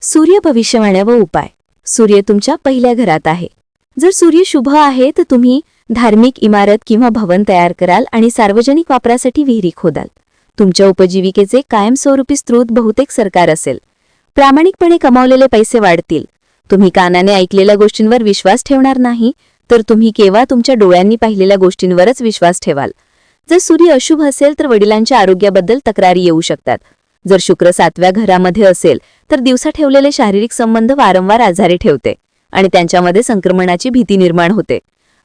सूर्य भविष्यवाण्या व उपाय. सूर्य तुमच्या पहिल्या घरात आहे. जर सूर्य शुभ आहे तर तुम्ही धार्मिक इमारत किंवा भवन तयार कराल आणि सार्वजनिक वापरासाठी विहिरी खोदाल. तुमच्या उपजीविकेचे कायमस्वरूपी स्रोत बहुतेक सरकार असेल. प्रामाणिकपणे कमावलेले पैसे वाढतील. तुम्ही कानाने ऐकलेल्या गोष्टींवर विश्वास ठेवणार नाही, तर तुम्ही केवळ तुमच्या डोळ्यांनी पाहिलेल्या गोष्टींवरच विश्वास ठेवाल. जर सूर्य अशुभ असेल तर वडिलांच्या आरोग्याबद्दल तक्रारी येऊ शकतात. जर शुक्र 7व्या घरामध्ये असेल तर दिवसा ठेवलेले शारीरिक संबंध वारंवार आजारी ठेवते आणि त्यांच्यामध्ये संक्रमणाची भीती निर्माण होते.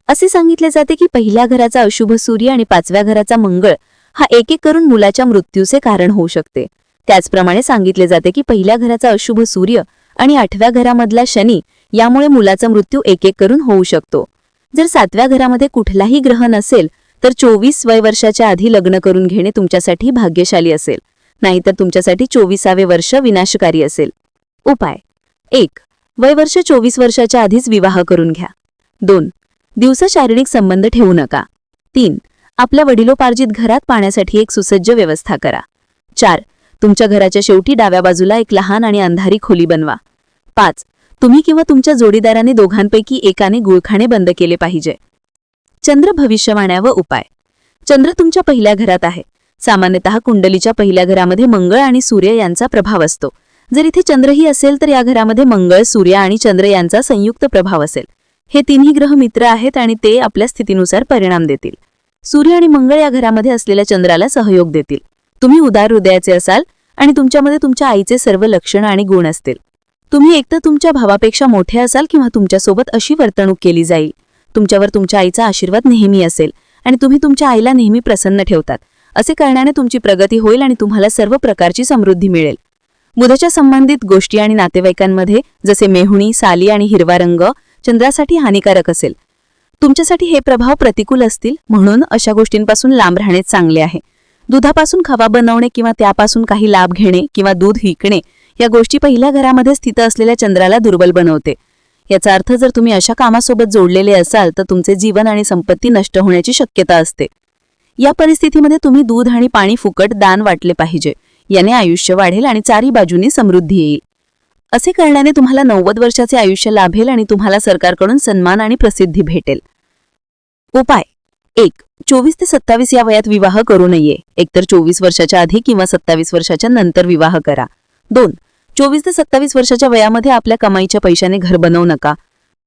असे सांगितले जाते की पहिल्या घराचा अशुभ सूर्य आणि 5व्या घराचा मंगळ हा एक करून मुलाच्या मृत्यूचे कारण होऊ शकते. त्याचप्रमाणे सांगितले जाते की पहिल्या घराचा अशुभ सूर्य आणि 8व्या घरामधला शनी यामुळे मुलाचा मृत्यू एक करून होऊ शकतो. जर 7व्या घरामध्ये कुठलाही ग्रह नसेल तर 24 वय वर्षाच्या आधी लग्न करून घेणे तुमच्यासाठी भाग्यशाली असेल, नाहीतर तुमच्यासाठी 24वे वर्ष विनाशकारी असेल. उपाय. 1. वयवर्ष 24 वर्षाच्या आधीच विवाह करून घ्या. 2. दिवसा शारीरिक संबंध ठेवू नका. 3. आपल्या वडिलोपार्जित घरात पाण्यासाठी एक सुसज्ज व्यवस्था करा. 4. तुमच्या घराच्या शेवटी डाव्या बाजूला एक लहान आणि अंधारी खोली बनवा. 5. तुम्ही किंवा तुमच्या जोडीदाराने दोघांपैकी एकाने गुळखाणे बंद केले पाहिजे. चंद्र भविष्यवाण्या व उपाय. चंद्र तुमच्या पहिल्या घरात आहे. सामान्यतः कुंडलीच्या पहिल्या घरामध्ये मंगळ आणि सूर्य यांचा प्रभाव असतो. जर इथे चंद्रही असेल तर या घरामध्ये मंगळ, सूर्य आणि चंद्र यांचा संयुक्त प्रभाव असेल. हे तिन्ही ग्रह मित्र आहेत आणि ते आपल्या स्थितीनुसार परिणाम देतील. सूर्य आणि मंगळ या घरामध्ये असलेल्या चंद्राला सहयोग देतील. तुम्ही उदार हृदयाचे असाल आणि तुमच्यामध्ये तुमच्या आईचे सर्व लक्षण आणि गुण असतील. तुम्ही एकतर तुमच्या भावापेक्षा मोठे असाल किंवा तुमच्यासोबत अशी वर्तणूक केली जाईल. तुमच्यावर तुमच्या आईचा आशीर्वाद नेहमी असेल आणि तुम्ही तुमच्या आईला नेहमी प्रसन्न ठेवतात. असे करण्याने तुमची प्रगती होईल आणि तुम्हाला सर्व प्रकारची समृद्धी मिळेल. बुधाच्या संबंधित गोष्टी आणि नातेवाईकांमध्ये जसे मेहुणी, साली आणि हिरवा रंग चंद्रासाठी हानिकारक असेल. तुमच्यासाठी हे प्रभाव प्रतिकूल असतील, म्हणून अशा गोष्टींपासून लांब राहणे चांगले आहे. दुधापासून खवा बनवणे किंवा त्यापासून काही लाभ घेणे किंवा दूध विकणे या गोष्टी पहिल्या घरामध्ये स्थित असलेल्या चंद्राला दुर्बल बनवते. याचा अर्थ जर तुम्ही अशा कामासोबत जोडलेले असाल तर तुमचे जीवन आणि संपत्ती नष्ट होण्याची शक्यता असते. या परिस्थितीमध्ये तुम्ही दूध आणि पाणी फुकट दान वाटले पाहिजे. याने आयुष्य वाढेल आणि चारी बाजूनी समृद्धी येईल. असे करण्याने तुम्हाला 90 वर्षाचे आयुष्य लाभेल आणि तुम्हाला सरकारकडून सन्मान आणि प्रसिद्धी भेटेल. उपाय. 1. 24 ते 27 या वयात विवाह करू नये. एकतर 24 वर्षाच्या आधी किंवा 27 वर्षाच्या नंतर विवाह करा. 2. 24 ते 27 वर्षाच्या वयामध्ये आपल्या कमाईच्या पैशाने घर बनवू नका.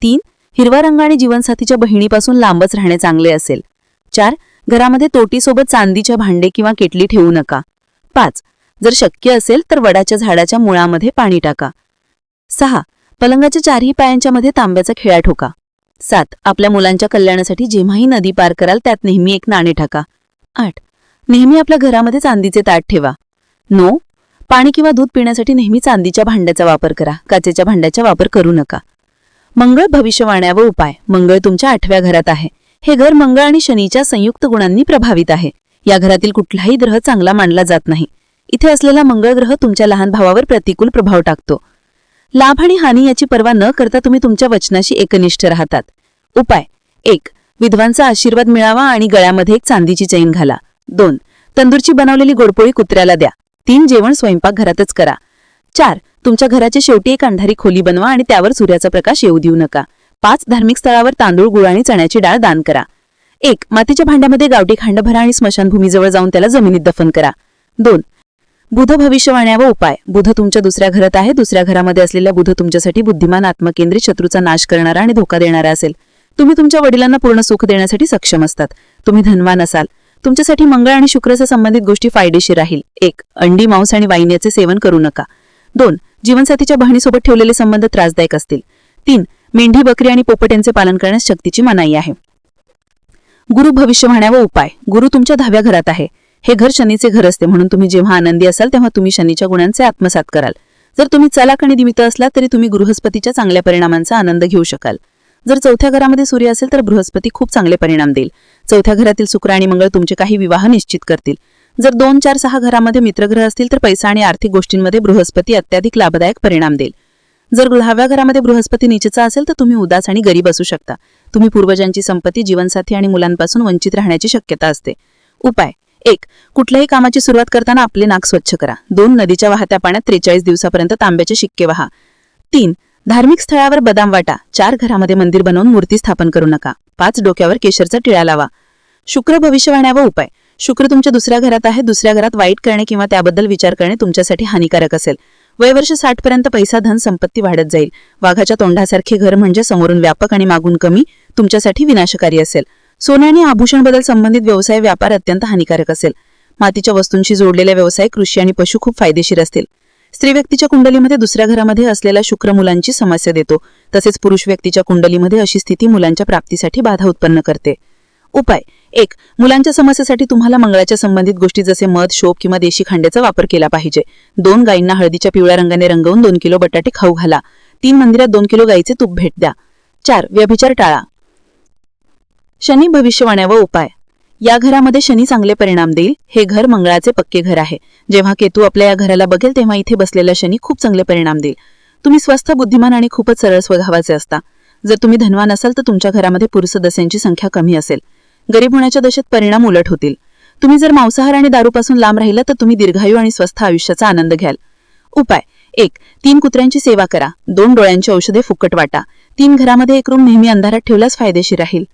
3. हिरवा रंग आणि जीवनसाथीच्या बहिणीपासून लांबच राहणे चांगले असेल. 4. घरामध्ये तोटीसोबत चांदीच्या भांडे किंवा केटली ठेवू नका. 5. जर शक्य असेल तर वडाच्या झाडाच्या मुळामध्ये पाणी टाका. 6. पलंगाच्या चारही पायांच्या मध्ये तांब्याचा खिळा ठोका. 7. आपल्या मुलांच्या कल्याणासाठी जेव्हाही नदी पार कराल त्यात नेहमी एक नाणे टाका. 8. नेहमी आपल्या घरामध्ये चांदीचे ताट ठेवा. 9. पाणी किंवा दूध पिण्यासाठी नेहमी चांदीच्या भांड्याचा वापर करा. काचेच्या भांड्याचा वापर करू नका. मंगळ भविष्यवाण्या व उपाय. मंगळ तुमच्या 8व्या घरात आहे. हे घर मंगळ आणि शनीच्या संयुक्त गुणांनी प्रभावित आहे. या घरातील कुठलाही ग्रह चांगला मानला जात नाही. इथे असलेला मंगळ ग्रह तुमच्या लहान भावावर प्रतिकूल प्रभाव टाकतो. लाभ आणि हानी याची पर्वा न करता तुम्ही तुमच्या वचनाशी एकनिष्ठ राहतात. उपाय. 1. विधवांचा आशीर्वाद मिळावा आणि गळ्यामध्ये एक चांदीची चैन घाला. 2. तंदूरची बनवलेली गोडपोळी कुत्र्याला द्या. 3. जेवण स्वयंपाक घरातच करा. 4. तुमच्या घराच्या शेवटी एक अंधारी खोली बनवा आणि त्यावर सूर्याचा प्रकाश येऊ देऊ नका. 5. धार्मिक स्थळावर तांदूळ, गुळ आणि चण्याची डाळ दान करा. 1. मातीच्या भांड्यामध्ये गावठी खांड भरा आणि स्मशानभूमीजवळ जाऊन त्याला जमिनीत दफन करा. 2. बुध भविष्यवाण्या व उपाय. बुध तुमच्या 2ऱ्या घरात आहे. 2ऱ्या घरामध्ये असलेल्या बुध तुमच्यासाठी बुद्धिमान, आत्मकेंद्रित, शत्रूचा नाश करणारा आणि धोका देणारा असेल. तुम्ही तुमच्या वडिलांना पूर्ण सुख देण्यासाठी सक्षम असतात. तुम्ही धनवान असाल. तुमच्यासाठी मंगळ आणि शुक्रचा संबंधित गोष्टी फायदेशीर राहील. 1. अंडी, मांस आणि वाईन याचे सेवन करू नका. 2. जीवनसाथीच्या बहिणीसोबत ठेवलेले संबंध त्रासदायक असतील. 3. मेंढी, बकरी आणि पोपट यांचे पालन करण्यास शक्तीची मनाई आहे. गुरु भविष्यवाण्या व उपाय. गुरु तुमच्या 10व्या घरात आहे. हे घर शनीचे घर असते, म्हणून तुम्ही जेव्हा आनंदी असाल तेव्हा तुम्ही शनीच्या गुणांचे आत्मसात कराल. जर तुम्ही चलाक आणि निमित्त असलात तरी तुम्ही बृहस्पतीच्या चांगल्या परिणामांचा आनंद घेऊ शकाल. जर 4थ्या घरामध्ये सूर्य असेल तर बृहस्पती खूप चांगले परिणाम देईल. 4थ्या घरातील शुक्र आणि मंगळ तुमचे काही विवाह निश्चित करतील. जर 2, 4, 6 घरामध्ये मित्रग्रह असतील तर पैसा आणि आर्थिक गोष्टींमध्ये बृहस्पती अत्याधिक लाभदायक परिणाम देईल. जर 10व्या घरामध्ये बृहस्पती नीचचा असेल तर तुम्ही उदास आणि गरीब असू शकता. तुम्ही पूर्वजांची संपत्ती, जीवनसाथी आणि मुलांपासून वंचित राहण्याची शक्यता असते. उपाय. 1. कुठल्याही कामाची सुरुवात करताना आपले नाक स्वच्छ करा. 2. नदीच्या वाहत्या पाण्यात 43 दिवसापर्यंत तांब्याचे शिक्के वहा. 3. धार्मिक स्थळावर बदाम वाटा. 4. घरामध्ये मंदिर बनवून मूर्ती स्थापन करू नका. 5. डोक्यावर केशरचा टिळा लावा. शुक्र भविष्यवाण्या व उपाय. शुक्र तुमच्या दुसऱ्या घरात आहे. दुसऱ्या घरात वाईट करणे किंवा त्याबद्दल विचार करणे तुमच्यासाठी हानिकारक असेल. वयवर्ष 60 पर्यंत पैसा धन संपत्ती वाढत जाईल. वाघाच्या तोंडासारखे घर म्हणजे समोरून व्यापक आणि मागून कमी तुमच्यासाठी विनाशकारी असेल. सोने आणि आभूषण बदल संबंधित व्यवसाय व्यापार अत्यंत हानिकारक असेल. मातीच्या वस्तूंशी जोडलेले व्यवसाय कृषी आणि पशु खूप फायदेशीर असतील. स्त्री व्यक्तीच्या कुंडलीमध्ये दुसऱ्या घरामध्ये असलेला शुक्र मुलांची समस्या देतो. तसेच पुरुष व्यक्तीच्या कुंडलीमध्ये अशी स्थिती मुलांच्या प्राप्तीसाठी बाधा उत्पन्न करते. उपाय. 1. मुलांच्या समस्येसाठी तुम्हाला मंगळाच्या संबंधित गोष्टी जसे मध, शोप किंवा देशी खांड्याचा वापर केला पाहिजे. 2. गायींना हळदीच्या पिवळ्या रंगाने रंगवून 2 किलो बटाटे खाऊ घाला. 3. मंदिरात 2 किलो गाईचे तूप भेट द्या. 4. व्यभिचार टाळा. शनी भविष्यवाण्या व उपाय. या घरामध्ये शनी चांगले परिणाम देईल. हे घर मंगळाचे पक्के घर आहे. जेव्हा केतू आपल्या या घराला बघेल तेव्हा इथे बसलेला शनी खूप चांगले परिणाम देईल. तुम्ही स्वस्थ, बुद्धिमान आणि खूपच सरळ स्वभावाचे असता. जर तुम्ही धनवान असाल तर तुमच्या घरामध्ये पुरुष सदस्यांची संख्या कमी असेल. गरीब होण्याच्या दशेत परिणाम उलट होतील. तुम्ही जर मांसाहार आणि दारूपासून लांब राहिला तर तुम्ही दीर्घायू आणि स्वस्थ आयुष्याचा आनंद घ्याल. उपाय. 1. 3 कुत्र्यांची सेवा करा. 2 डोळ्यांची औषधे फुकट वाटा. 3 घरामध्ये एक रूम नेहमी अंधारात ठेवल्यास फायदेशीर राहील.